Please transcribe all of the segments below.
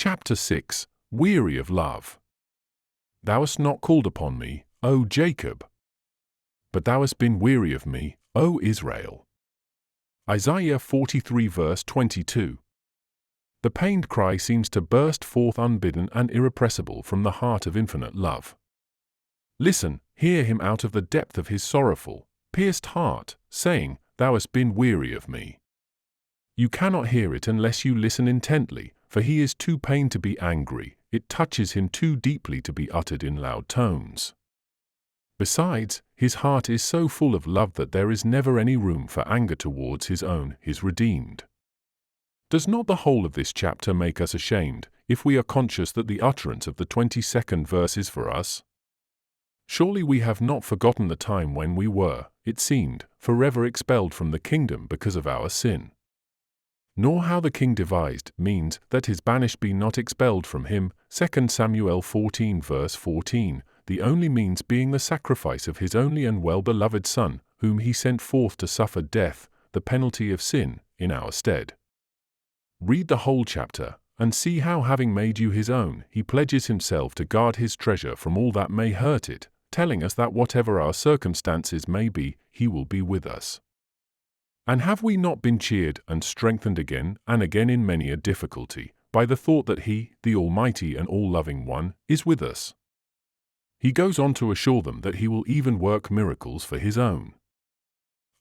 Chapter 6. Weary of love. Thou hast not called upon me, O Jacob, but thou hast been weary of me, O Israel. Isaiah 43 verse 22. The pained cry seems to burst forth unbidden and irrepressible from the heart of infinite love. Listen, hear him out of the depth of his sorrowful, pierced heart, saying, Thou hast been weary of me. You cannot hear it unless you listen intently, for he is too pained to be angry, it touches him too deeply to be uttered in loud tones. Besides, his heart is so full of love that there is never any room for anger towards his own, his redeemed. Does not the whole of this chapter make us ashamed, if we are conscious that the utterance of the 22nd verse is for us? Surely we have not forgotten the time when we were, it seemed, forever expelled from the kingdom because of our sin. Nor how the king devised means that his banished be not expelled from him, 2 Samuel 14 verse 14, the only means being the sacrifice of his only and well-beloved Son, whom he sent forth to suffer death, the penalty of sin, in our stead. Read the whole chapter, and see how, having made you his own, he pledges himself to guard his treasure from all that may hurt it, telling us that whatever our circumstances may be, he will be with us. And have we not been cheered and strengthened again and again in many a difficulty, by the thought that he, the Almighty and all-loving One, is with us? He goes on to assure them that he will even work miracles for his own.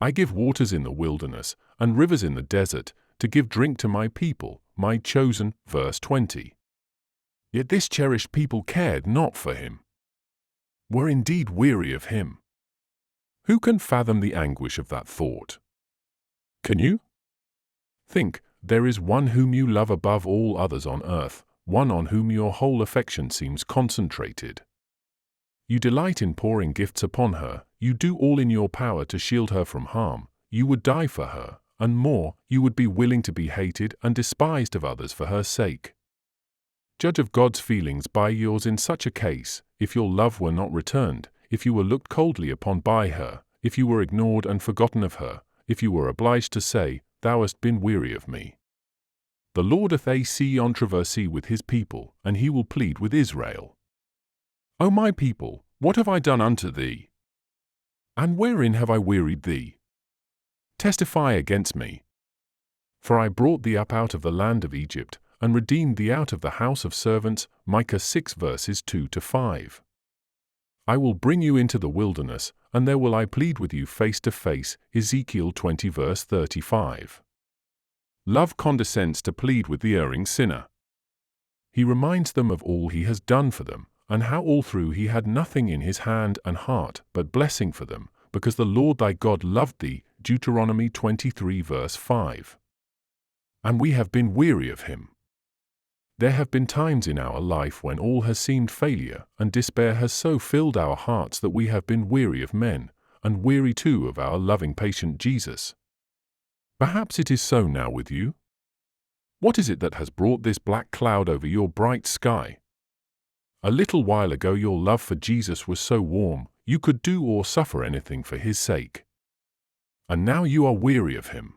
I give waters in the wilderness, and rivers in the desert, to give drink to my people, my chosen, verse 20. Yet this cherished people cared not for him, were indeed weary of him. Who can fathom the anguish of that thought? Can you? Think, there is one whom you love above all others on earth, one on whom your whole affection seems concentrated. You delight in pouring gifts upon her, you do all in your power to shield her from harm, you would die for her, and more, you would be willing to be hated and despised of others for her sake. Judge of God's feelings by yours in such a case, if your love were not returned, if you were looked coldly upon by her, if you were ignored and forgotten of her, if you were obliged to say, Thou hast been weary of me. The Lord hath a controversy with his people, and he will plead with Israel. O my people, what have I done unto thee? And wherein have I wearied thee? Testify against me. For I brought thee up out of the land of Egypt, and redeemed thee out of the house of servants, Micah 6 verses 2-5. I will bring you into the wilderness, and there will I plead with you face to face, Ezekiel 20 verse 35. Love condescends to plead with the erring sinner. He reminds them of all he has done for them, and how all through he had nothing in his hand and heart but blessing for them, because the Lord thy God loved thee, Deuteronomy 23 verse 5. And we have been weary of him. There have been times in our life when all has seemed failure, and despair has so filled our hearts that we have been weary of men, and weary too of our loving patient Jesus. Perhaps it is so now with you. What is it that has brought this black cloud over your bright sky? A little while ago your love for Jesus was so warm, you could do or suffer anything for his sake. And now you are weary of him.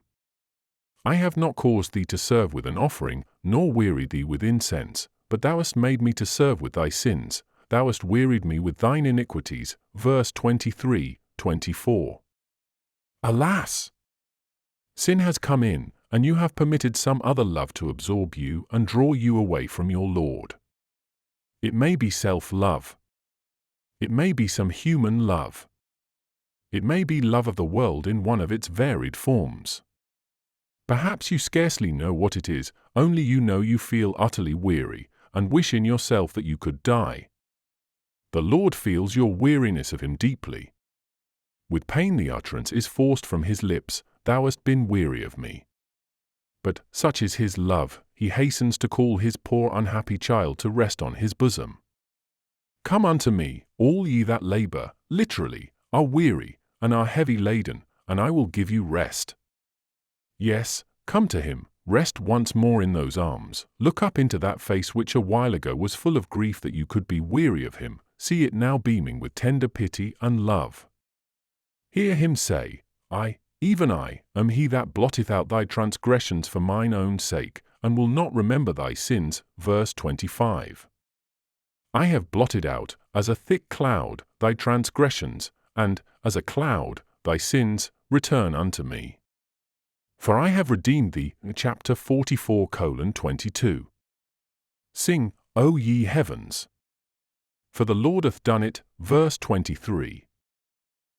I have not caused thee to serve with an offering, nor weary thee with incense, but thou hast made me to serve with thy sins, thou hast wearied me with thine iniquities. Verse 23-24. Alas! Sin has come in, and you have permitted some other love to absorb you and draw you away from your Lord. It may be self-love. It may be some human love. It may be love of the world in one of its varied forms. Perhaps you scarcely know what it is, only you know you feel utterly weary, and wish in yourself that you could die. The Lord feels your weariness of him deeply. With pain the utterance is forced from his lips, Thou hast been weary of me. But, such is his love, he hastens to call his poor unhappy child to rest on his bosom. Come unto me, all ye that labor, literally, are weary, and are heavy laden, and I will give you rest. Yes, come to him, rest once more in those arms, look up into that face which a while ago was full of grief that you could be weary of him, see it now beaming with tender pity and love. Hear him say, even I, am he that blotteth out thy transgressions for mine own sake, and will not remember thy sins. Verse 25. I have blotted out, as a thick cloud, thy transgressions, and, as a cloud, thy sins. Return unto me. For I have redeemed thee. Chapter 44:22. Sing, O ye heavens! For the Lord hath done it. Verse 23.